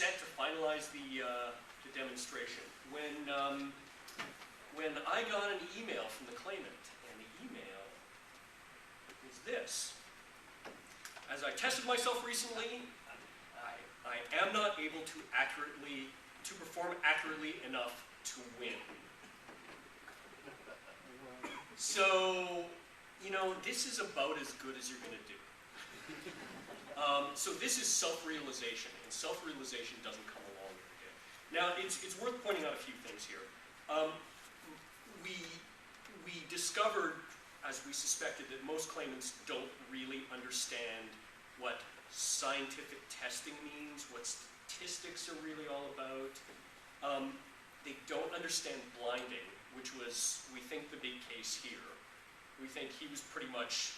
set to finalize the demonstration when I got an email from the claimant, and the email is this. As I tested myself recently, I am not able to perform accurately enough to win. So, you know, this is about as good as you're going to do. So this is self-realization, and self-realization doesn't come along very good. Now, it's worth pointing out a few things here. We discovered, as we suspected, that most claimants don't really understand what scientific testing means, what statistics are really all about. They don't understand blinding, which was, we think, the big case here. We think he was pretty much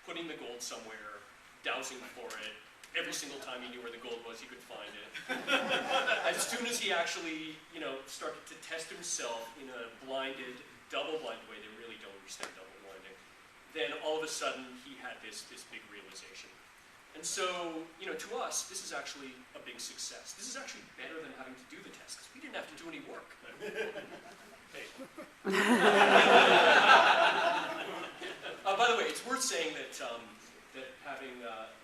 putting the gold somewhere, dowsing for it. Every single time he knew where the gold was, he could find it. As soon as he actually, you know, started to test himself in a blinded, double-blind way, they really don't understand double-blinding, then all of a sudden he had this big realization. And so, you know, to us, this is actually a big success. This is actually better than having to do the test, because we didn't have to do any work. By the way, it's worth saying that that having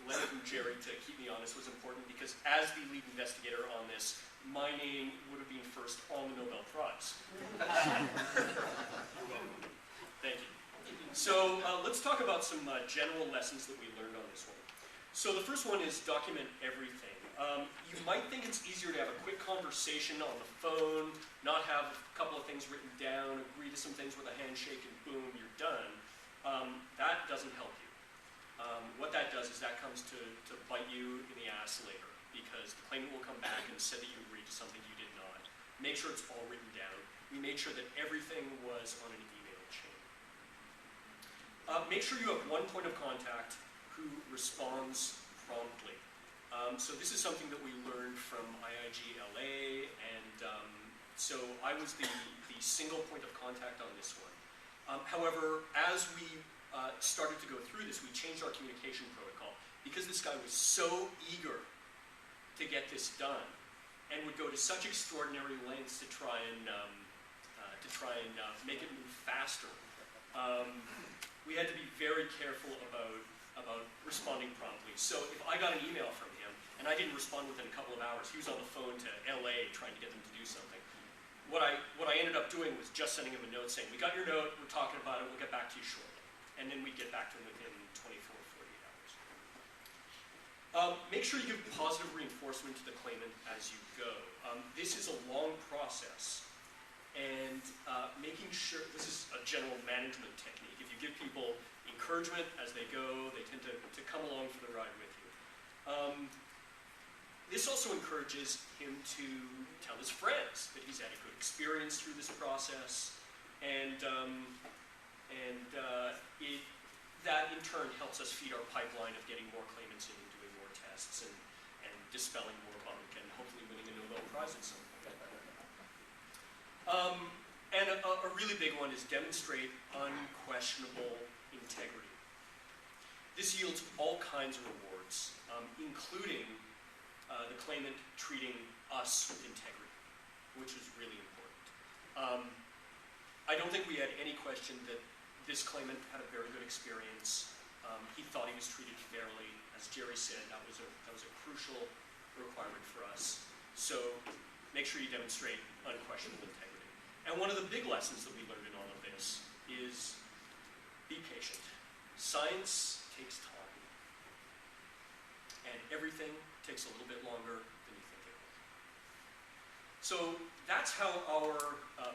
Leonard and Jerry to keep me honest was important, because as the lead investigator on this, my name would have been first on the Nobel Prize. Thank you. So let's talk about some general lessons that we learned on this one. So the first one is document everything. You might think it's easier to have a quick conversation on the phone, not have a couple of things written down, agree to some things with a handshake, and boom, you're done. That doesn't help you. What that does is that comes to bite you in the ass later, because the claimant will come back and say that you agreed to something you did not. Make sure it's all written down. We made sure that everything was on an email chain. Make sure you have one point of contact who responds promptly. So this is something that we learned from IIG LA, and so I was the single point of contact on this one. However, as we started to go through this, we changed our communication protocol, because this guy was so eager to get this done and would go to such extraordinary lengths to try and make it move faster. We had to be very careful about responding promptly. So if I got an email from him and I didn't respond within a couple of hours, he was on the phone to LA trying to get them to do something. What I ended up doing was just sending him a note saying, we got your note, we're talking about it, we'll get back to you shortly. And then we'd get back to him within 24 or 48 hours. Make sure you give positive reinforcement to the claimant as you go. This is a long process, and making sure, this is a general management technique. If you give people encouragement as they go, they tend to come along for the ride with you. This also encourages him to tell his friends that he's had a good experience through this process, and that in turn helps us feed our pipeline of getting more claimants in and doing more tests and dispelling more bunk and hopefully winning a Nobel Prize at some point. And a really big one is demonstrate unquestionable integrity. This yields all kinds of rewards, including the claimant treating us with integrity, which is really important. I don't think we had any question that this claimant had a very good experience. He thought he was treated fairly. As Jerry said, that was a crucial requirement for us. So make sure you demonstrate unquestionable integrity. And one of the big lessons that we learned in all of this is be patient. Science takes time. And everything takes a little bit longer than you think it will. So that's how our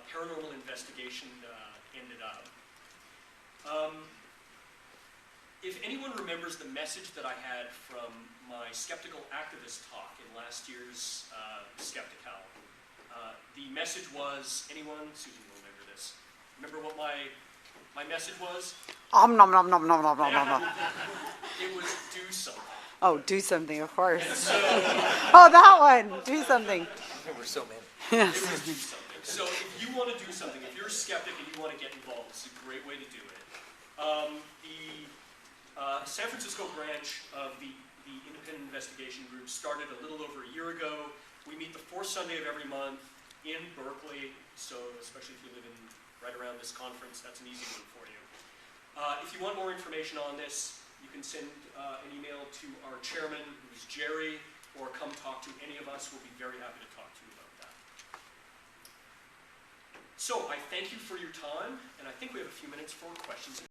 paranormal investigation ended up. If anyone remembers the message that I had from my skeptical activist talk in last year's Skeptical, the message was, anyone? Susan will remember this. Remember what my message was? Nom nom nom nom nom nom nom. It was do something. Oh, do something, of course. So, oh, that one. Do something. There were so many. Yes. It was do something. So if you want to do something, if you're a skeptic and you want to get involved, this is a great way to do it. The San Francisco branch of the Independent Investigation Group started a little over a year ago. We meet the fourth Sunday of every month in Berkeley, so especially if you live in right around this conference, that's an easy one for you. If you want more information on this, you can send an email to our chairman, who's Jerry, or come talk to any of us. We'll be very happy to talk to you about that. So I thank you for your time, and I think we have a few minutes for questions.